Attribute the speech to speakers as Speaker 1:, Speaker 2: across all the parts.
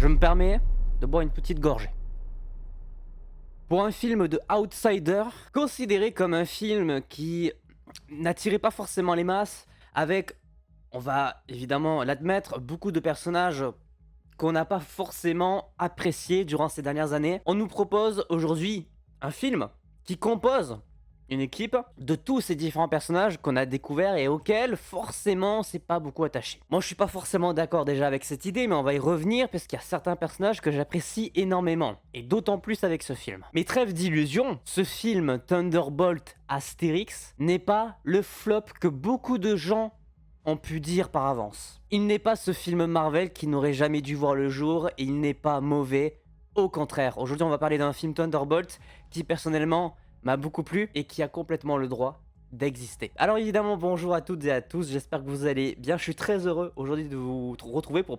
Speaker 1: Je me permets de boire une petite gorgée. Pour un film de outsider, considéré comme un film qui n'attirait pas forcément les masses, avec, on va évidemment l'admettre, beaucoup de personnages qu'on n'a pas forcément appréciés durant ces dernières années, on nous propose aujourd'hui un film qui compose une équipe de tous ces différents personnages qu'on a découverts et auxquels forcément c'est pas beaucoup attaché. Moi je suis pas forcément d'accord déjà avec cette idée, mais on va y revenir parce qu'il y a certains personnages que j'apprécie énormément, et d'autant plus avec ce film. Mais trêve d'illusions, ce film Thunderbolt Astérix n'est pas le flop que beaucoup de gens ont pu dire par avance. Il n'est pas ce film Marvel qui n'aurait jamais dû voir le jour, et il n'est pas mauvais, au contraire. Aujourd'hui on va parler d'un film Thunderbolt qui personnellement m'a beaucoup plu et qui a complètement le droit d'exister. Alors évidemment, bonjour à toutes et à tous, j'espère que vous allez bien. Je suis très heureux aujourd'hui de vous retrouver pour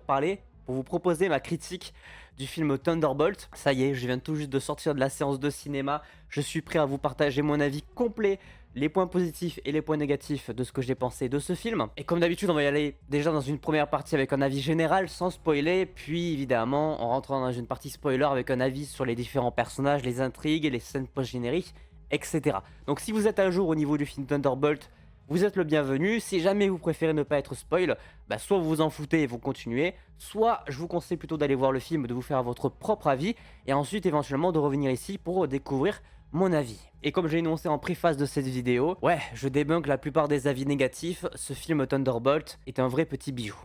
Speaker 1: vous proposer ma critique du film Thunderbolt. Ça y est, je viens tout juste de sortir de la séance de cinéma. Je suis prêt à vous partager mon avis complet, les points positifs et les points négatifs de ce que j'ai pensé de ce film. Et comme d'habitude, on va y aller déjà dans une première partie avec un avis général sans spoiler, puis évidemment en rentrant dans une partie spoiler avec un avis sur les différents personnages, les intrigues et les scènes post-génériques, etc. Donc si vous êtes à jour au niveau du film Thunderbolt, vous êtes le bienvenu. Si jamais vous préférez ne pas être spoil, soit vous vous en foutez et vous continuez, soit je vous conseille plutôt d'aller voir le film, de vous faire votre propre avis, et ensuite éventuellement de revenir ici pour découvrir mon avis. Et comme j'ai énoncé en préface de cette vidéo, ouais, je débunk la plupart des avis négatifs, ce film Thunderbolt est un vrai petit bijou.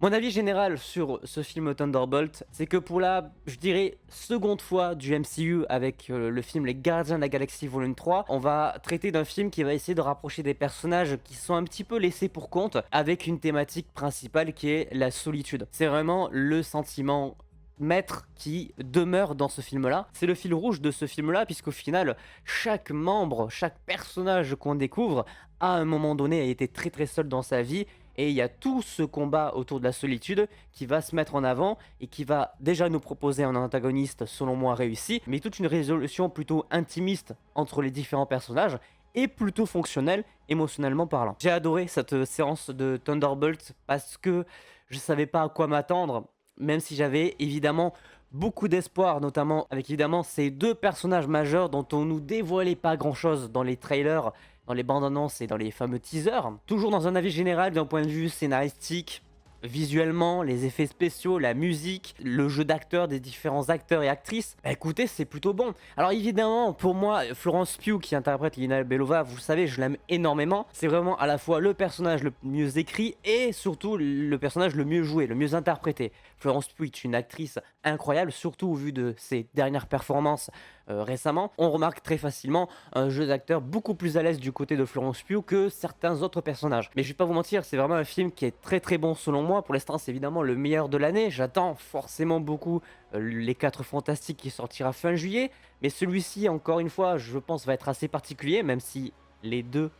Speaker 1: Mon avis général sur ce film Thunderbolt, c'est que pour la, je dirais, seconde fois du MCU avec le film Les Gardiens de la Galaxie Volume 3, on va traiter d'un film qui va essayer de rapprocher des personnages qui sont un petit peu laissés pour compte, avec une thématique principale qui est la solitude. C'est vraiment le sentiment maître qui demeure dans ce film-là. C'est le fil rouge de ce film-là, puisqu'au final, chaque membre, chaque personnage qu'on découvre, à un moment donné, a été très très seul dans sa vie. Et il y a tout ce combat autour de la solitude qui va se mettre en avant et qui va déjà nous proposer un antagoniste selon moi réussi, mais toute une résolution plutôt intimiste entre les différents personnages et plutôt fonctionnelle émotionnellement parlant. J'ai adoré cette séance de Thunderbolt parce que je savais pas à quoi m'attendre, même si j'avais évidemment beaucoup d'espoir, notamment avec évidemment ces deux personnages majeurs dont on nous dévoilait pas grand chose dans les trailers, dans les bandes annonces et dans les fameux teasers. Toujours dans un avis général d'un point de vue scénaristique, visuellement, les effets spéciaux, la musique, le jeu d'acteurs des différents acteurs et actrices, écoutez, c'est plutôt bon. Alors évidemment, pour moi, Florence Pugh qui interprète Lina Belova, vous le savez, je l'aime énormément. C'est vraiment à la fois le personnage le mieux écrit et surtout le personnage le mieux joué, le mieux interprété. Florence Pugh est une actrice incroyable, surtout au vu de ses dernières performances récemment. On remarque très facilement un jeu d'acteur beaucoup plus à l'aise du côté de Florence Pugh que certains autres personnages. Mais je vais pas vous mentir, c'est vraiment un film qui est très très bon selon moi. Pour l'instant, c'est évidemment le meilleur de l'année. J'attends forcément beaucoup les 4 Fantastiques qui sortira fin juillet. Mais celui-ci, encore une fois, je pense va être assez particulier, même si les deux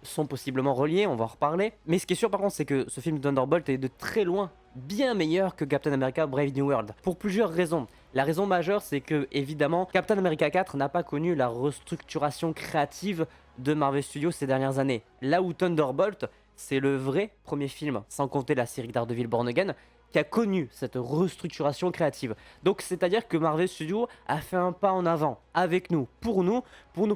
Speaker 1: sont possiblement reliés, on va en reparler. Mais ce qui est sûr par contre, c'est que ce film Thunderbolt est de très loin bien meilleur que Captain America Brave New World, pour plusieurs raisons. La raison majeure, c'est que évidemment Captain America 4 n'a pas connu la restructuration créative de Marvel Studios ces dernières années. Là où Thunderbolt, c'est le vrai premier film, sans compter la série Daredevil Born Again, qui a connu cette restructuration créative. Donc c'est-à-dire que Marvel Studios a fait un pas en avant avec nous, pour nous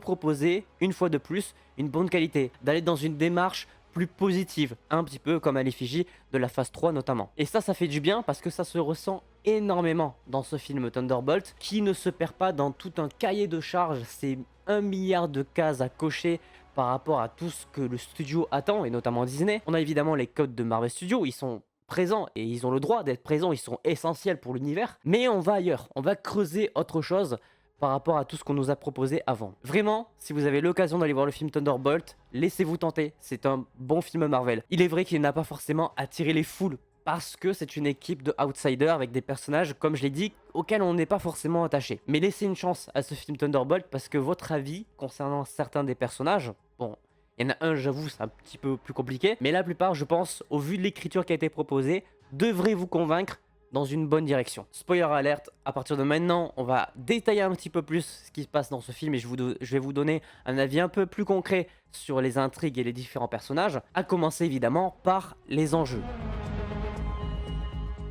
Speaker 1: proposer une fois de plus une bonne qualité, d'aller dans une démarche plus positive, un petit peu comme à l'effigie de la phase 3 notamment. Et ça fait du bien parce que ça se ressent énormément dans ce film Thunderbolt, qui ne se perd pas dans tout un cahier de charges. C'est 1 milliard de cases à cocher par rapport à tout ce que le studio attend, et notamment Disney. On a évidemment les codes de Marvel Studios, ils sont présents et ils ont le droit d'être présents, ils sont essentiels pour l'univers, mais on va ailleurs, on va creuser autre chose par rapport à tout ce qu'on nous a proposé avant. Vraiment, si vous avez l'occasion d'aller voir le film Thunderbolt, laissez-vous tenter, c'est un bon film Marvel. Il est vrai qu'il n'a pas forcément attiré les foules, parce que c'est une équipe de outsiders avec des personnages, comme je l'ai dit, auxquels on n'est pas forcément attaché. Mais laissez une chance à ce film Thunderbolt, parce que votre avis concernant certains des personnages, bon, il y en a un, j'avoue, c'est un petit peu plus compliqué, mais la plupart, je pense, au vu de l'écriture qui a été proposée, devrait vous convaincre dans une bonne direction. Spoiler alerte, à partir de maintenant, on va détailler un petit peu plus ce qui se passe dans ce film et je vais vous donner un avis un peu plus concret sur les intrigues et les différents personnages, à commencer évidemment par les enjeux.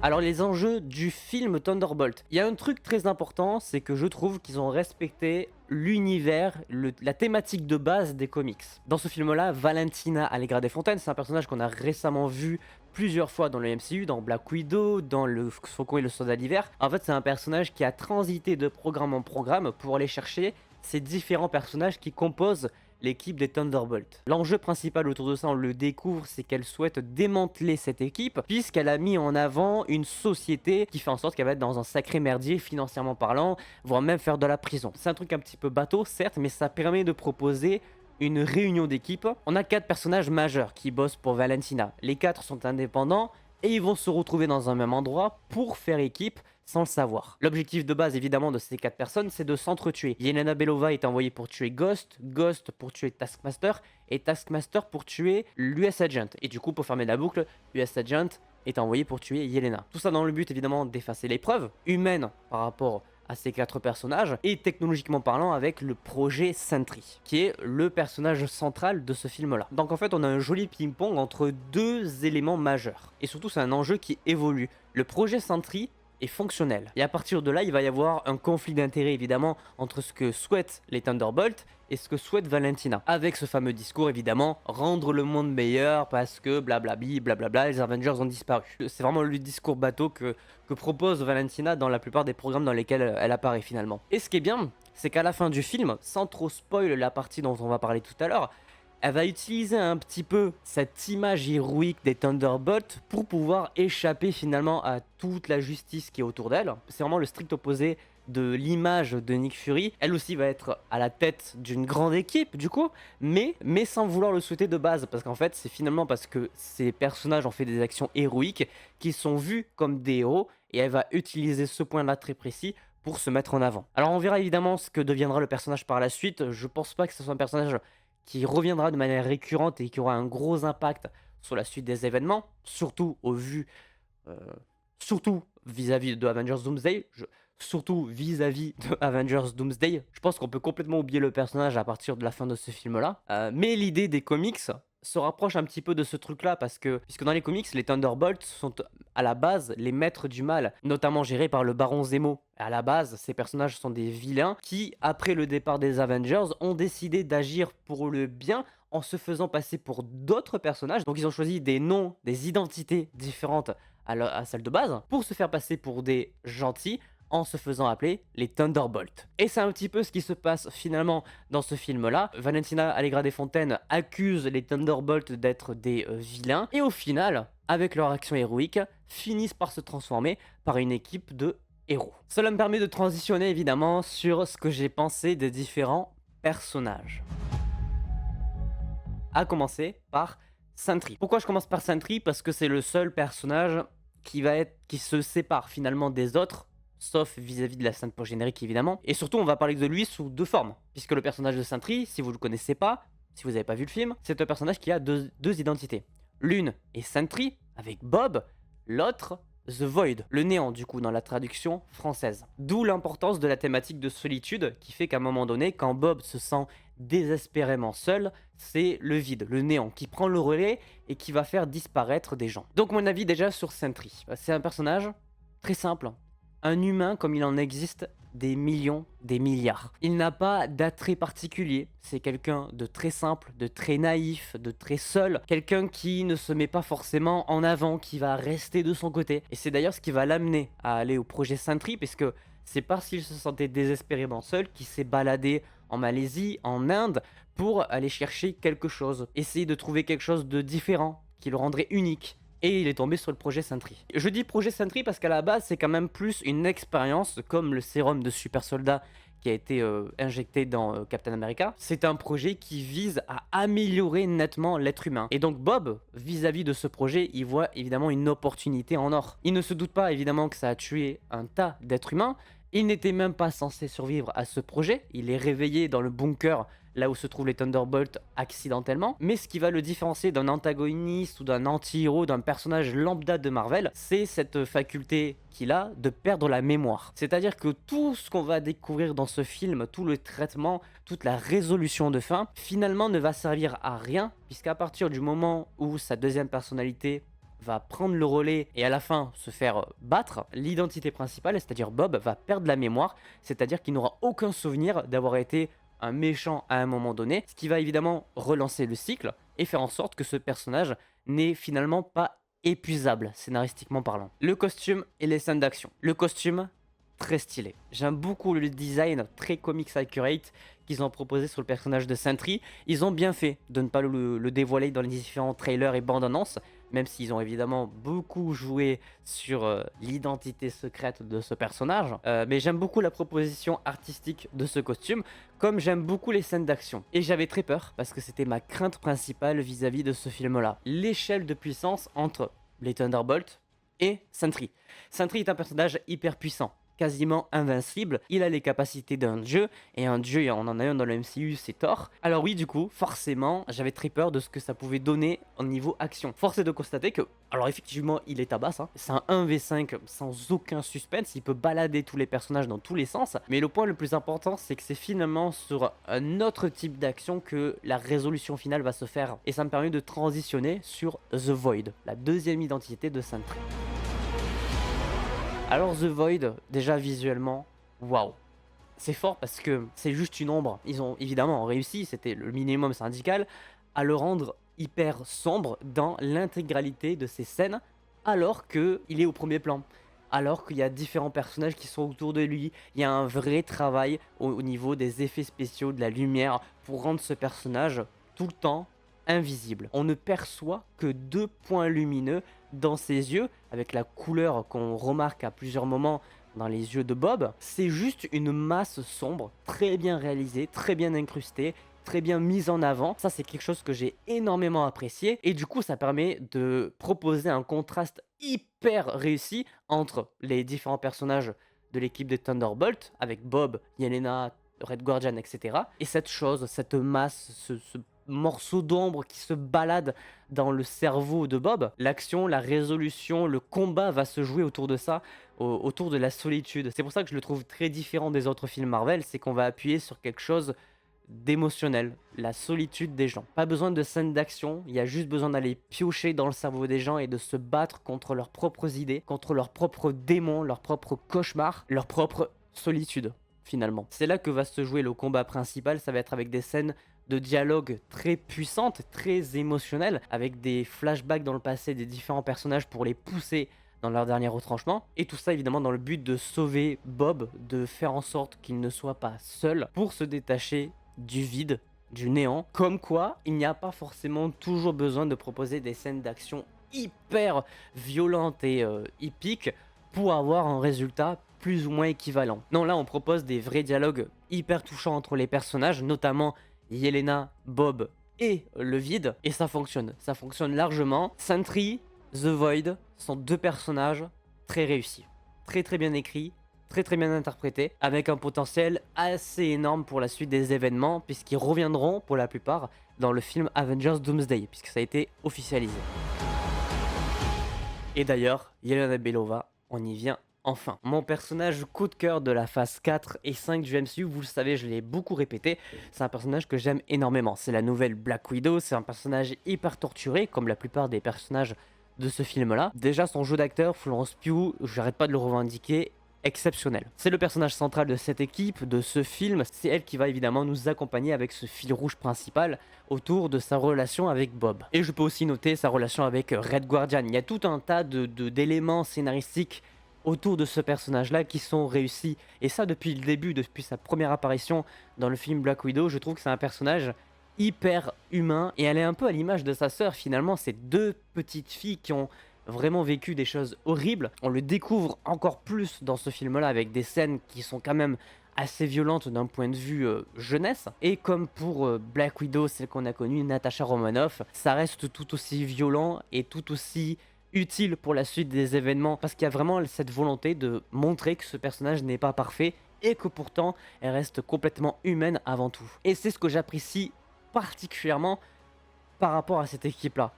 Speaker 1: Alors les enjeux du film Thunderbolt, il y a un truc très important, c'est que je trouve qu'ils ont respecté l'univers, la thématique de base des comics. Dans ce film-là, Valentina Allegra Desfontaines, c'est un personnage qu'on a récemment vu plusieurs fois dans le MCU, dans Black Widow, dans le Faucon et le Soldat d'hiver. En fait, c'est un personnage qui a transité de programme en programme pour aller chercher ces différents personnages qui composent l'équipe des Thunderbolts. L'enjeu principal autour de ça, on le découvre, c'est qu'elle souhaite démanteler cette équipe puisqu'elle a mis en avant une société qui fait en sorte qu'elle va être dans un sacré merdier financièrement parlant, voire même faire de la prison. C'est un truc un petit peu bateau, certes, mais ça permet de proposer une réunion d'équipe. On a 4 personnages majeurs qui bossent pour Valentina. Les 4 sont indépendants et ils vont se retrouver dans un même endroit pour faire équipe sans le savoir. L'objectif de base évidemment de ces 4 personnes, c'est de s'entretuer. Yelena Belova est envoyée pour tuer Ghost, Ghost pour tuer Taskmaster et Taskmaster pour tuer l'US Agent. Et du coup, pour fermer la boucle, l'US Agent est envoyé pour tuer Yelena. Tout ça dans le but évidemment d'effacer les preuves humaines par rapport à ces 4 personnages et technologiquement parlant avec le projet Sentry qui est le personnage central de ce film là. Donc en fait on a un joli ping-pong entre 2 éléments majeurs et surtout c'est un enjeu qui évolue. Le projet Sentry est fonctionnel et à partir de là il va y avoir un conflit d'intérêts évidemment entre ce que souhaitent les Thunderbolts et ce que souhaite Valentina, avec ce fameux discours évidemment, rendre le monde meilleur parce que blablabli, blablabla, les Avengers ont disparu. C'est vraiment le discours bateau que propose Valentina dans la plupart des programmes dans lesquels elle apparaît finalement. Et ce qui est bien, c'est qu'à la fin du film, sans trop spoil la partie dont on va parler tout à l'heure, elle va utiliser un petit peu cette image héroïque des Thunderbolts pour pouvoir échapper finalement à toute la justice qui est autour d'elle. C'est vraiment le strict opposé de l'image de Nick Fury. Elle aussi va être à la tête d'une grande équipe du coup, mais sans vouloir le souhaiter de base, parce qu'en fait c'est finalement parce que ces personnages ont fait des actions héroïques qui sont vus comme des héros et elle va utiliser ce point là très précis pour se mettre en avant. Alors on verra évidemment ce que deviendra le personnage par la suite. Je pense pas que ce soit un personnage qui reviendra de manière récurrente et qui aura un gros impact sur la suite des événements, surtout au vu surtout vis-à-vis de Avengers Doomsday. Surtout vis-à-vis de Avengers Doomsday. Je pense qu'on peut complètement oublier le personnage à partir de la fin de ce film-là. Mais l'idée des comics se rapproche un petit peu de ce truc-là, parce que, puisque dans les comics, les Thunderbolts sont à la base les maîtres du mal, notamment gérés par le Baron Zemo. À la base, ces personnages sont des vilains qui, après le départ des Avengers, ont décidé d'agir pour le bien en se faisant passer pour d'autres personnages. Donc ils ont choisi des noms, des identités différentes à celles de base, pour se faire passer pour des gentils, en se faisant appeler les Thunderbolts. Et c'est un petit peu ce qui se passe finalement dans ce film-là. Valentina Allegra Desfontaines accuse les Thunderbolts d'être des vilains, et au final, avec leur action héroïque, finissent par se transformer par une équipe de héros. Cela me permet de transitionner évidemment sur ce que j'ai pensé des différents personnages. À commencer par Sentry. Pourquoi je commence par Sentry? Parce que c'est le seul personnage qui se sépare finalement des autres, sauf vis-à-vis de la scène post-générique évidemment. Et surtout on va parler de lui sous 2 formes, puisque le personnage de Sentry, si vous ne le connaissez pas, si vous n'avez pas vu le film, c'est un personnage qui a deux identités. L'une est Sentry, avec Bob, l'autre The Void, le néant du coup dans la traduction française. D'où l'importance de la thématique de solitude, qui fait qu'à un moment donné, quand Bob se sent désespérément seul, c'est le vide, le néant, qui prend le relais et qui va faire disparaître des gens. Donc mon avis déjà sur Sentry, c'est un personnage très simple, un humain comme il en existe des millions, des milliards. Il n'a pas d'attrait particulier, c'est quelqu'un de très simple, de très naïf, de très seul, quelqu'un qui ne se met pas forcément en avant, qui va rester de son côté. Et c'est d'ailleurs ce qui va l'amener à aller au projet Sentry, puisque c'est parce qu'il se sentait désespérément seul qu'il s'est baladé en Malaisie, en Inde, pour aller chercher quelque chose, essayer de trouver quelque chose de différent, qui le rendrait unique. Et il est tombé sur le projet Sentry. Je dis projet Sentry parce qu'à la base, c'est quand même plus une expérience, comme le sérum de super soldat qui a été injecté dans Captain America. C'est un projet qui vise à améliorer nettement l'être humain. Et donc Bob, vis-à-vis de ce projet, il voit évidemment une opportunité en or. Il ne se doute pas évidemment que ça a tué un tas d'êtres humains. Il n'était même pas censé survivre à ce projet. Il est réveillé dans le bunker là où se trouvent les Thunderbolts accidentellement. Mais ce qui va le différencier d'un antagoniste ou d'un anti-héros, d'un personnage lambda de Marvel, c'est cette faculté qu'il a de perdre la mémoire. C'est-à-dire que tout ce qu'on va découvrir dans ce film, tout le traitement, toute la résolution de fin, finalement ne va servir à rien, puisqu'à partir du moment où sa deuxième personnalité va prendre le relais et à la fin se faire battre, l'identité principale, c'est-à-dire Bob, va perdre la mémoire, c'est-à-dire qu'il n'aura aucun souvenir d'avoir été un méchant à un moment donné, ce qui va évidemment relancer le cycle et faire en sorte que ce personnage n'est finalement pas épuisable, scénaristiquement parlant. Le costume et les scènes d'action. Le costume, très stylé. J'aime beaucoup le design très comics accurate qu'ils ont proposé sur le personnage de Sentry. Ils ont bien fait de ne pas le dévoiler dans les différents trailers et bandes annonces, même s'ils ont évidemment beaucoup joué sur l'identité secrète de ce personnage. Mais j'aime beaucoup la proposition artistique de ce costume, comme j'aime beaucoup les scènes d'action. Et j'avais très peur, parce que c'était ma crainte principale vis-à-vis de ce film-là. L'échelle de puissance entre les Thunderbolts et Sentry. Sentry est un personnage hyper puissant, quasiment invincible, il a les capacités d'un dieu, et un dieu, on en a un dans le MCU, c'est Thor. Alors oui, du coup, forcément, j'avais très peur de ce que ça pouvait donner au niveau action. Force est de constater que, alors effectivement, il est tabasse, hein. C'est un 1v5 sans aucun suspense, il peut balader tous les personnages dans tous les sens, mais le point le plus important, c'est que c'est finalement sur un autre type d'action que la résolution finale va se faire, et ça me permet de transitionner sur The Void, la deuxième identité de Sentry. Alors The Void, déjà visuellement, waouh. C'est fort parce que c'est juste une ombre. Ils ont évidemment réussi, c'était le minimum syndical, à le rendre hyper sombre dans l'intégralité de ces scènes, alors qu'il est au premier plan. Alors qu'il y a différents personnages qui sont autour de lui. Il y a un vrai travail au niveau des effets spéciaux, de la lumière, pour rendre ce personnage tout le temps invisible. On ne perçoit que 2 points lumineux dans ses yeux, avec la couleur qu'on remarque à plusieurs moments dans les yeux de Bob. C'est juste une masse sombre, très bien réalisée, très bien incrustée, très bien mise en avant. Ça, c'est quelque chose que j'ai énormément apprécié. Et du coup, ça permet de proposer un contraste hyper réussi entre les différents personnages de l'équipe des Thunderbolts, avec Bob, Yelena, Red Guardian, etc. Et cette chose, cette masse, ce morceau d'ombre qui se balade dans le cerveau de Bob, l'action, la résolution, le combat va se jouer autour de ça, autour de la solitude. C'est pour ça que je le trouve très différent des autres films Marvel, c'est qu'on va appuyer sur quelque chose d'émotionnel, la solitude des gens. Pas besoin de scènes d'action, il y a juste besoin d'aller piocher dans le cerveau des gens et de se battre contre leurs propres idées, contre leurs propres démons, leurs propres cauchemars, leur propre solitude finalement. C'est là que va se jouer le combat principal, ça va être avec des scènes de dialogue très puissantes, très émotionnelles, avec des flashbacks dans le passé des différents personnages pour les pousser dans leur dernier retranchement. Et tout ça évidemment dans le but de sauver Bob, de faire en sorte qu'il ne soit pas seul pour se détacher du vide, du néant. Comme quoi, il n'y a pas forcément toujours besoin de proposer des scènes d'action hyper violentes et épiques pour avoir un résultat plus ou moins équivalent. Non, là on propose des vrais dialogues hyper touchants entre les personnages, notamment Yelena, Bob et le vide, et ça fonctionne largement. Sentry, The Void sont 2 personnages très réussis, très bien écrits, très bien interprétés, avec un potentiel assez énorme pour la suite des événements, puisqu'ils reviendront pour la plupart dans le film Avengers Doomsday, puisque ça a été officialisé. Et d'ailleurs, Yelena Belova, on y vient enfin. Mon personnage coup de cœur de la phase 4 et 5 du MCU, vous le savez, je l'ai beaucoup répété, c'est un personnage que j'aime énormément. C'est la nouvelle Black Widow, c'est un personnage hyper torturé, comme la plupart des personnages de ce film-là. Déjà, son jeu d'acteur, Florence Pugh, j'arrête pas de le revendiquer, exceptionnel. C'est le personnage central de cette équipe, de ce film. C'est elle qui va évidemment nous accompagner avec ce fil rouge principal autour de sa relation avec Bob. Et je peux aussi noter sa relation avec Red Guardian. Il y a tout un tas d'éléments scénaristiques autour de ce personnage-là qui sont réussis. Et ça depuis le début, depuis sa première apparition dans le film Black Widow, je trouve que c'est un personnage hyper humain. Et elle est un peu à l'image de sa sœur finalement, ces 2 petites filles qui ont vraiment vécu des choses horribles. On le découvre encore plus dans ce film-là avec des scènes qui sont quand même assez violentes d'un point de vue jeunesse. Et comme pour Black Widow, celle qu'on a connue, Natasha Romanoff, ça reste tout aussi violent et tout aussi utile pour la suite des événements, parce qu'il y a vraiment cette volonté de montrer que ce personnage n'est pas parfait et que pourtant elle reste complètement humaine avant tout. Et c'est ce que j'apprécie particulièrement par rapport à cette équipe-là.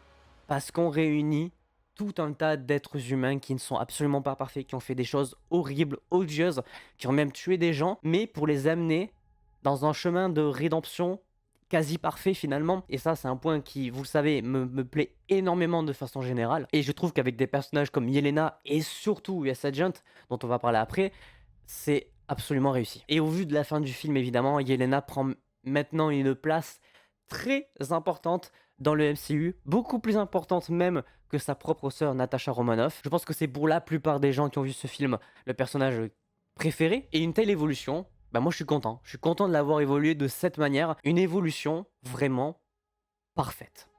Speaker 1: Parce qu'on réunit tout un tas d'êtres humains qui ne sont absolument pas parfaits, qui ont fait des choses horribles, odieuses, qui ont même tué des gens, mais pour les amener dans un chemin de rédemption quasi parfait finalement. Et ça, c'est un point qui, vous le savez, me plaît énormément de façon générale. Et je trouve qu'avec des personnages comme Yelena et surtout US Agent, dont on va parler après, c'est absolument réussi. Et au vu de la fin du film, évidemment, Yelena prend maintenant une place très importante dans le MCU, beaucoup plus importante même que sa propre sœur Natasha Romanoff. Je pense que c'est pour la plupart des gens qui ont vu ce film le personnage préféré. Et une telle évolution, bah moi je suis content. Je suis content de l'avoir évolué de cette manière. Une évolution vraiment parfaite.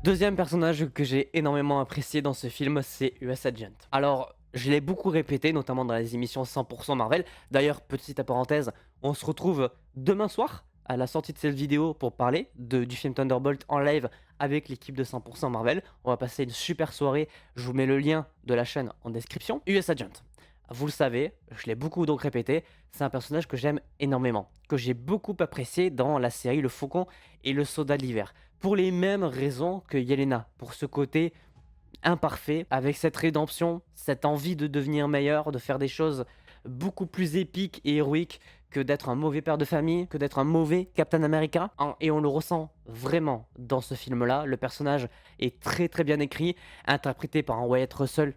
Speaker 1: Deuxième personnage que j'ai énormément apprécié dans ce film, c'est US Agent. Alors, je l'ai beaucoup répété, notamment dans les émissions 100% Marvel. D'ailleurs, petite parenthèse, on se retrouve demain soir à la sortie de cette vidéo pour parler du film Thunderbolt en live avec l'équipe de 100% Marvel. On va passer une super soirée. Je vous mets le lien de la chaîne en description. US Agent. Vous le savez, je l'ai beaucoup donc répété, c'est un personnage que j'aime énormément, que j'ai beaucoup apprécié dans la série Le Faucon et le Soldat de l'Hiver. Pour les mêmes raisons que Yelena, pour ce côté imparfait, avec cette rédemption, cette envie de devenir meilleur, de faire des choses beaucoup plus épiques et héroïques que d'être un mauvais père de famille, que d'être un mauvais Captain America. Et on le ressent vraiment dans ce film-là. Le personnage est très très bien écrit, interprété par un Wyatt Russell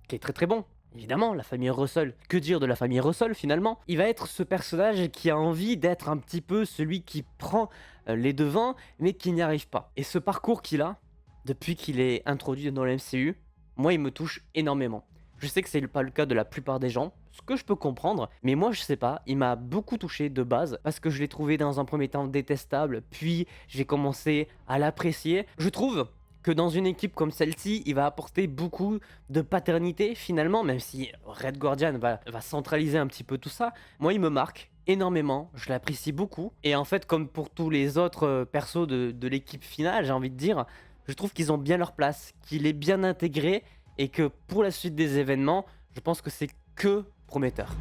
Speaker 1: qui est très très bon. Évidemment, la famille Russell. Que dire de la famille Russell finalement? Il va être ce personnage qui a envie d'être un petit peu celui qui prend les devants, mais qui n'y arrive pas. Et ce parcours qu'il a, depuis qu'il est introduit dans le MCU, moi il me touche énormément. Je sais que c'est pas le cas de la plupart des gens, ce que je peux comprendre, mais moi je sais pas, il m'a beaucoup touché de base, parce que je l'ai trouvé dans un premier temps détestable, puis j'ai commencé à l'apprécier. Je trouve que dans une équipe comme celle-ci, il va apporter beaucoup de paternité finalement, même si Red Guardian va centraliser un petit peu tout ça. Moi, il me marque énormément, je l'apprécie beaucoup. Et en fait, comme pour tous les autres persos de l'équipe finale, j'ai envie de dire, je trouve qu'ils ont bien leur place, qu'il est bien intégré et que pour la suite des événements, je pense que c'est que prometteur.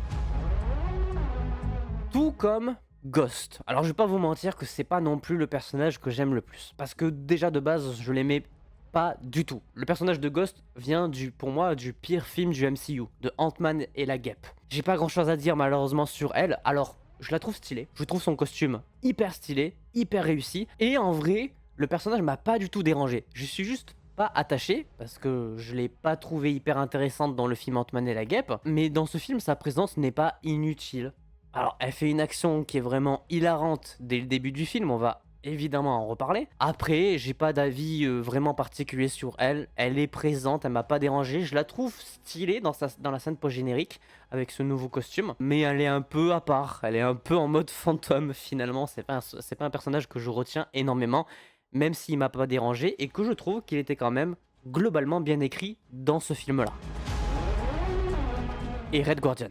Speaker 1: Tout comme Ghost. Alors je vais pas vous mentir que c'est pas non plus le personnage que j'aime le plus. Parce que déjà de base, je l'aimais pas du tout. Le personnage de Ghost vient pour moi du pire film du MCU, de Ant-Man et la Guêpe. J'ai pas grand chose à dire malheureusement sur elle, alors je la trouve stylée. Je trouve son costume hyper stylé, hyper réussi. Et en vrai, le personnage m'a pas du tout dérangé. Je suis juste pas attaché, parce que je l'ai pas trouvé hyper intéressante dans le film Ant-Man et la Guêpe. Mais dans ce film, sa présence n'est pas inutile. Alors, elle fait une action qui est vraiment hilarante dès le début du film, on va évidemment en reparler. Après, j'ai pas d'avis vraiment particulier sur elle. Elle est présente, elle m'a pas dérangé. Je la trouve stylée dans la scène post-générique avec ce nouveau costume. Mais elle est un peu à part, elle est un peu en mode fantôme finalement. C'est pas un personnage que je retiens énormément, même s'il m'a pas dérangé et que je trouve qu'il était quand même globalement bien écrit dans ce film-là. Et Red Guardian.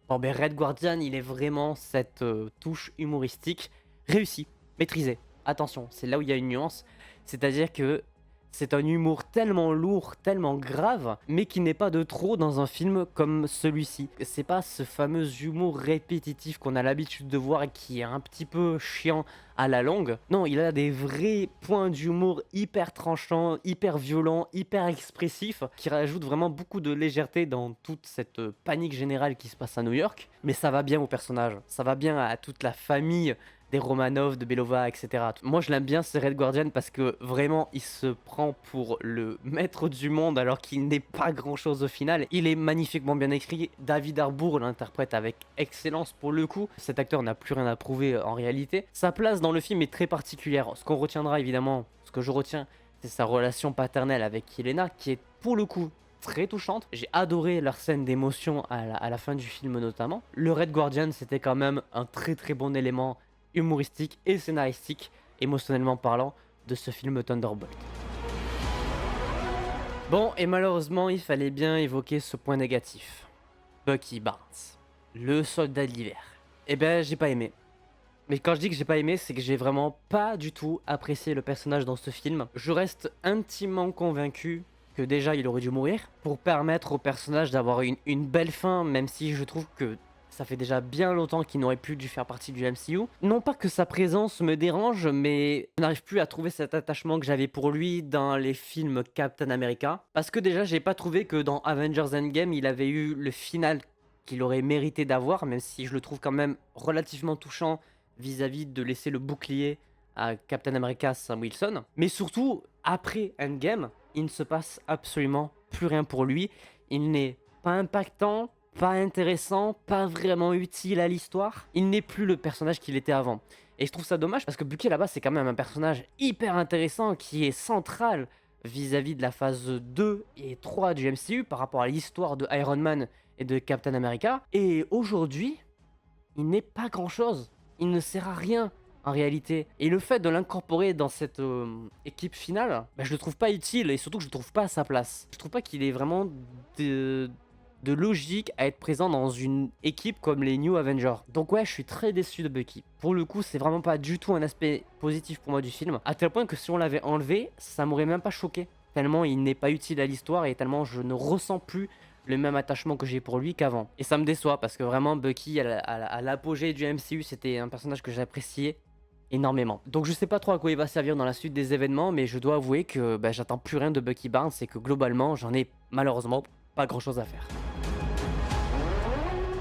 Speaker 1: Bon ben Red Guardian, il est vraiment cette touche humoristique réussie, maîtrisée. Attention, c'est là où il y a une nuance, c'est-à-dire que c'est un humour tellement lourd, tellement grave, mais qui n'est pas de trop dans un film comme celui-ci. C'est pas ce fameux humour répétitif qu'on a l'habitude de voir et qui est un petit peu chiant à la longue. Non, il a des vrais points d'humour hyper tranchants, hyper violents, hyper expressifs, qui rajoutent vraiment beaucoup de légèreté dans toute cette panique générale qui se passe à New York. Mais ça va bien au personnage, ça va bien à toute la famille des Romanov, de Belova, etc. Moi je l'aime bien ce Red Guardian parce que vraiment il se prend pour le maître du monde alors qu'il n'est pas grand chose au final. Il est magnifiquement bien écrit, David Harbour l'interprète avec excellence pour le coup. Cet acteur n'a plus rien à prouver en réalité. Sa place dans le film est très particulière. Ce qu'on retiendra évidemment, ce que je retiens, c'est sa relation paternelle avec Yelena qui est pour le coup très touchante. J'ai adoré leur scène d'émotion à la fin du film notamment. Le Red Guardian c'était quand même un très très bon élément humoristique et scénaristique, émotionnellement parlant, de ce film Thunderbolt. Bon, et malheureusement, il fallait bien évoquer ce point négatif. Bucky Barnes, le soldat de l'hiver. Eh ben, j'ai pas aimé. Mais quand je dis que j'ai pas aimé, c'est que j'ai vraiment pas du tout apprécié le personnage dans ce film. Je reste intimement convaincu que déjà il aurait dû mourir, pour permettre au personnage d'avoir une belle fin, même si je trouve que ça fait déjà bien longtemps qu'il n'aurait plus dû faire partie du MCU. Non pas que sa présence me dérange, mais je n'arrive plus à trouver cet attachement que j'avais pour lui dans les films Captain America. Parce que déjà, j'ai pas trouvé que dans Avengers Endgame, il avait eu le final qu'il aurait mérité d'avoir, même si je le trouve quand même relativement touchant vis-à-vis de laisser le bouclier à Captain America Sam Wilson. Mais surtout, après Endgame, il ne se passe absolument plus rien pour lui. Il n'est pas impactant, pas intéressant, pas vraiment utile à l'histoire. Il n'est plus le personnage qu'il était avant. Et je trouve ça dommage parce que Bucky là-bas c'est quand même un personnage hyper intéressant qui est central vis-à-vis de la phase 2 et 3 du MCU par rapport à l'histoire de Iron Man et de Captain America. Et aujourd'hui, il n'est pas grand-chose. Il ne sert à rien en réalité. Et le fait de l'incorporer dans cette équipe finale, bah, je le trouve pas utile et surtout que je le trouve pas à sa place. Je trouve pas qu'il ait vraiment de logique à être présent dans une équipe comme les New Avengers. Donc ouais, je suis très déçu de Bucky. Pour le coup, c'est vraiment pas du tout un aspect positif pour moi du film, à tel point que si on l'avait enlevé, ça m'aurait même pas choqué. Tellement il n'est pas utile à l'histoire et tellement je ne ressens plus le même attachement que j'ai pour lui qu'avant. Et ça me déçoit parce que vraiment Bucky à l'apogée du MCU, c'était un personnage que j'appréciais énormément. Donc je sais pas trop à quoi il va servir dans la suite des événements, mais je dois avouer que bah, j'attends plus rien de Bucky Barnes et que globalement j'en ai malheureusement pas grand chose à faire.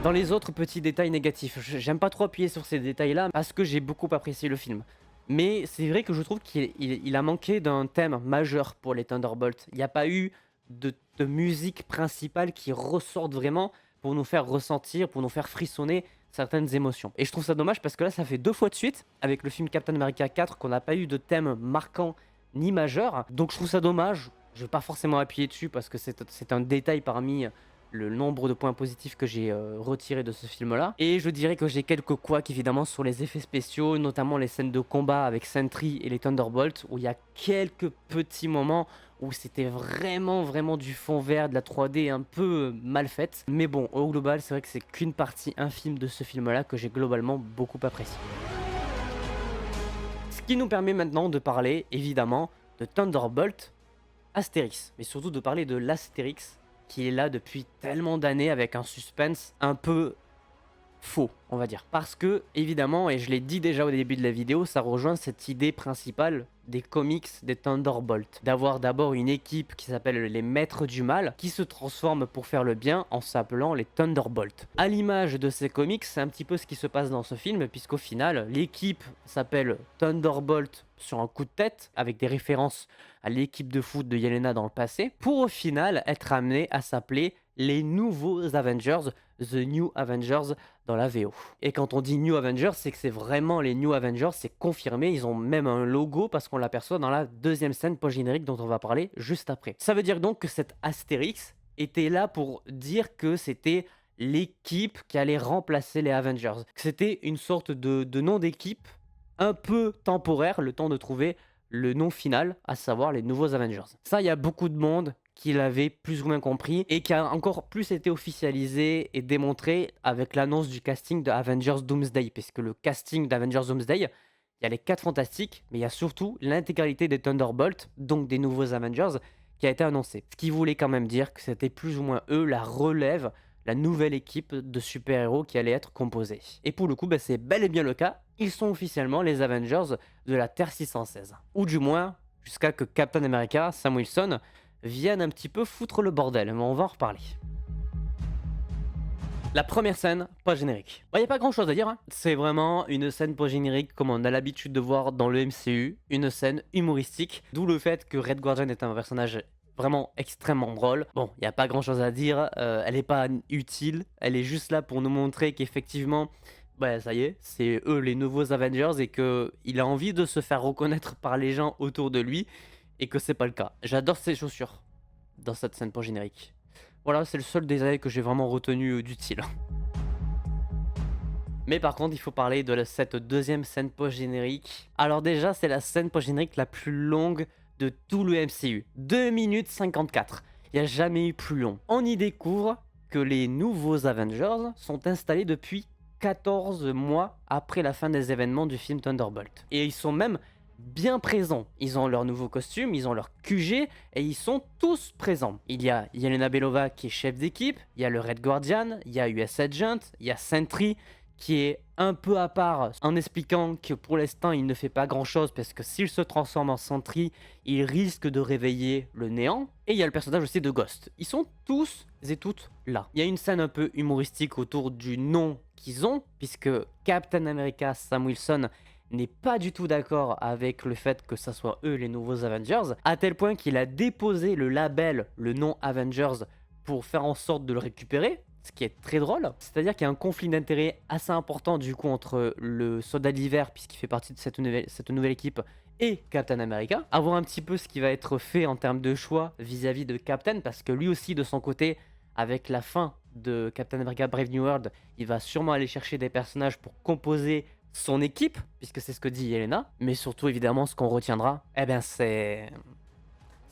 Speaker 1: Dans les autres petits détails négatifs, j'aime pas trop appuyer sur ces détails-là parce que j'ai beaucoup apprécié le film. Mais c'est vrai que je trouve qu'il a manqué d'un thème majeur pour les Thunderbolts. Il n'y a pas eu de musique principale qui ressorte vraiment pour nous faire ressentir, pour nous faire frissonner certaines émotions. Et je trouve ça dommage parce que là, ça fait 2 fois de suite, avec le film Captain America 4, qu'on n'a pas eu de thème marquant ni majeur. Donc je trouve ça dommage. Je ne vais pas forcément appuyer dessus parce que c'est un détail parmi le nombre de points positifs que j'ai retirés de ce film-là. Et je dirais que j'ai quelques couacs évidemment sur les effets spéciaux, notamment les scènes de combat avec Sentry et les Thunderbolts, où il y a quelques petits moments où c'était vraiment du fond vert, de la 3D un peu mal faite. Mais bon, au global, c'est vrai que c'est qu'une partie infime de ce film-là que j'ai globalement beaucoup apprécié. Ce qui nous permet maintenant de parler, évidemment, de Thunderbolt Astérix, mais surtout de parler de l'Astérix qui est là depuis tellement d'années avec un suspense un peu faux, on va dire. Parce que, évidemment, et je l'ai dit déjà au début de la vidéo, ça rejoint cette idée principale des comics des Thunderbolts. D'avoir d'abord une équipe qui s'appelle les Maîtres du Mal, qui se transforme pour faire le bien en s'appelant les Thunderbolts. À l'image de ces comics, c'est un petit peu ce qui se passe dans ce film, puisqu'au final, l'équipe s'appelle Thunderbolt sur un coup de tête, avec des références à l'équipe de foot de Yelena dans le passé, pour au final être amené à s'appeler les nouveaux Avengers, The New Avengers dans la VO. Et quand on dit New Avengers, c'est que c'est vraiment les New Avengers, c'est confirmé, ils ont même un logo parce qu'on l'aperçoit dans la deuxième scène post-générique dont on va parler juste après. Ça veut dire donc que cet Astérix était là pour dire que c'était l'équipe qui allait remplacer les Avengers. C'était une sorte de nom d'équipe un peu temporaire, le temps de trouver le nom final, à savoir les nouveaux Avengers. Ça, il y a beaucoup de monde qui l'avait plus ou moins compris et qui a encore plus été officialisé et démontré avec l'annonce du casting de Avengers Doomsday, puisque le casting d'Avengers Doomsday, il y a les 4 fantastiques, mais il y a surtout l'intégralité des Thunderbolts, donc des nouveaux Avengers, qui a été annoncé. Ce qui voulait quand même dire que c'était plus ou moins eux la relève, la nouvelle équipe de super-héros qui allait être composée. Et pour le coup, bah, c'est bel et bien le cas. Ils sont officiellement les Avengers de la Terre 616. Ou du moins, jusqu'à que Captain America, Sam Wilson, vienne un petit peu foutre le bordel, mais on va en reparler. La première scène, pas générique. Il n'y a pas grand chose à dire, hein. C'est vraiment une scène pas générique comme on a l'habitude de voir dans le MCU, une scène humoristique, d'où le fait que Red Guardian est un personnage vraiment extrêmement drôle. Bon, il n'y a pas grand chose à dire, elle n'est pas utile, elle est juste là pour nous montrer qu'effectivement, bah ça y est, c'est eux les nouveaux Avengers et qu'il a envie de se faire reconnaître par les gens autour de lui et que c'est pas le cas. J'adore ses chaussures dans cette scène post-générique. Voilà, c'est le seul détail que j'ai vraiment retenu d'utile. Mais par contre, il faut parler de cette deuxième scène post-générique. Alors déjà, c'est la scène post-générique la plus longue de tout le MCU. 2 minutes 54. Il n'y a jamais eu plus long. On y découvre que les nouveaux Avengers sont installés depuis 14 mois après la fin des événements du film Thunderbolt. Et ils sont même bien présents. Ils ont leur nouveau costume, ils ont leur QG et ils sont tous présents. Il y a Yelena Belova qui est chef d'équipe, il y a le Red Guardian, il y a US Agent, il y a Sentry qui est un peu à part en expliquant que pour l'instant il ne fait pas grand chose parce que s'il se transforme en Sentry, il risque de réveiller le néant. Et il y a le personnage aussi de Ghost. Ils sont tous et toutes là. Il y a une scène un peu humoristique autour du nom qu'ils ont, puisque Captain America Sam Wilson n'est pas du tout d'accord avec le fait que ça soit eux les nouveaux Avengers, à tel point qu'il a déposé le label, le nom Avengers, pour faire en sorte de le récupérer, ce qui est très drôle. C'est-à-dire qu'il y a un conflit d'intérêts assez important du coup entre le soldat de l'hiver, puisqu'il fait partie de cette nouvelle équipe, et Captain America. À voir un petit peu ce qui va être fait en termes de choix vis-à-vis de Captain, parce que lui aussi de son côté, avec la fin de Captain America Brave New World, il va sûrement aller chercher des personnages pour composer son équipe, puisque c'est ce que dit Yelena. Mais surtout évidemment ce qu'on retiendra, eh ben c'est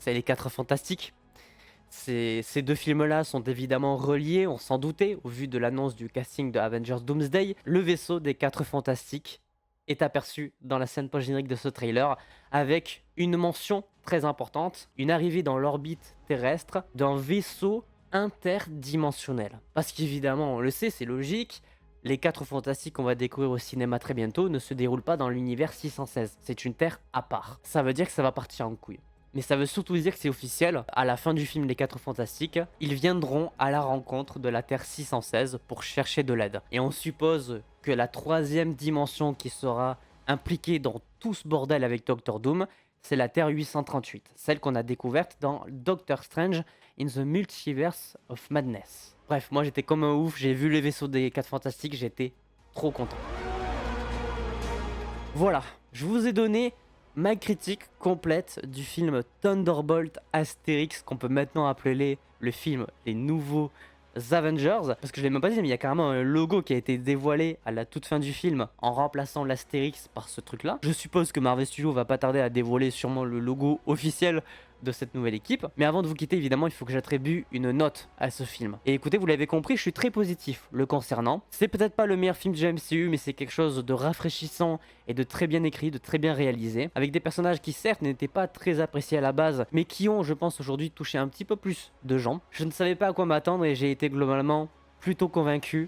Speaker 1: les 4 Fantastiques. Ces deux films-là sont évidemment reliés, on s'en doutait, au vu de l'annonce du casting de Avengers Doomsday. Le vaisseau des 4 Fantastiques est aperçu dans la scène post-générique de ce trailer, avec une mention très importante, une arrivée dans l'orbite terrestre d'un vaisseau interdimensionnel. Parce qu'évidemment, on le sait, c'est logique, les 4 Fantastiques qu'on va découvrir au cinéma très bientôt ne se déroulent pas dans l'univers 616, c'est une terre à part. Ça veut dire que ça va partir en couille. Mais ça veut surtout dire que c'est officiel, à la fin du film Les 4 Fantastiques, ils viendront à la rencontre de la Terre 616 pour chercher de l'aide. Et on suppose que la 3e dimension qui sera impliquée dans tout ce bordel avec Doctor Doom, c'est la Terre 838, celle qu'on a découverte dans Doctor Strange in the Multiverse of Madness. Bref, moi j'étais comme un ouf, j'ai vu les vaisseaux des 4 Fantastiques, j'étais trop content. Voilà, je vous ai donné ma critique complète du film Thunderbolt Astérix, qu'on peut maintenant appeler le film Les Nouveaux Avengers, parce que je l'ai même pas dit, mais il y a carrément un logo qui a été dévoilé à la toute fin du film en remplaçant l'Astérix par ce truc là. Je suppose que Marvel Studios va pas tarder à dévoiler sûrement le logo officiel de cette nouvelle équipe. Mais avant de vous quitter, évidemment, il faut que j'attribue une note à ce film. Et écoutez, vous l'avez compris, je suis très positif le concernant. C'est peut-être pas le meilleur film du MCU, mais c'est quelque chose de rafraîchissant et de très bien écrit, de très bien réalisé, avec des personnages qui certes n'étaient pas très appréciés à la base, mais qui ont, je pense, aujourd'hui touché un petit peu plus de gens. Je ne savais pas à quoi m'attendre et j'ai été globalement plutôt convaincu.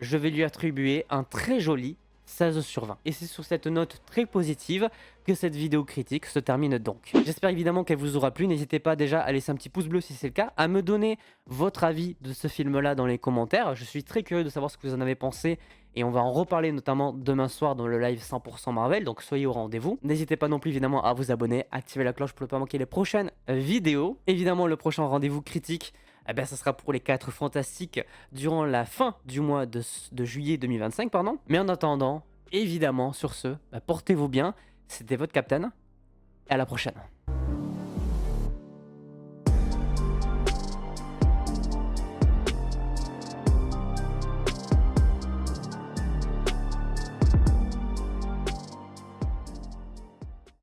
Speaker 1: Je vais lui attribuer un très joli 16 sur 20. Et c'est sur cette note très positive que cette vidéo critique se termine donc. J'espère évidemment qu'elle vous aura plu. N'hésitez pas déjà à laisser un petit pouce bleu si c'est le cas, à me donner votre avis de ce film-là dans les commentaires. Je suis très curieux de savoir ce que vous en avez pensé et on va en reparler notamment demain soir dans le live 100% Marvel, donc soyez au rendez-vous. N'hésitez pas non plus évidemment à vous abonner, activer la cloche pour ne pas manquer les prochaines vidéos. Évidemment, le prochain rendez-vous critique, eh ben, ça sera pour les 4 Fantastiques durant la fin du mois de juillet 2025, pardon. Mais en attendant, évidemment, sur ce, portez-vous bien. C'était votre Captain. Et à la prochaine.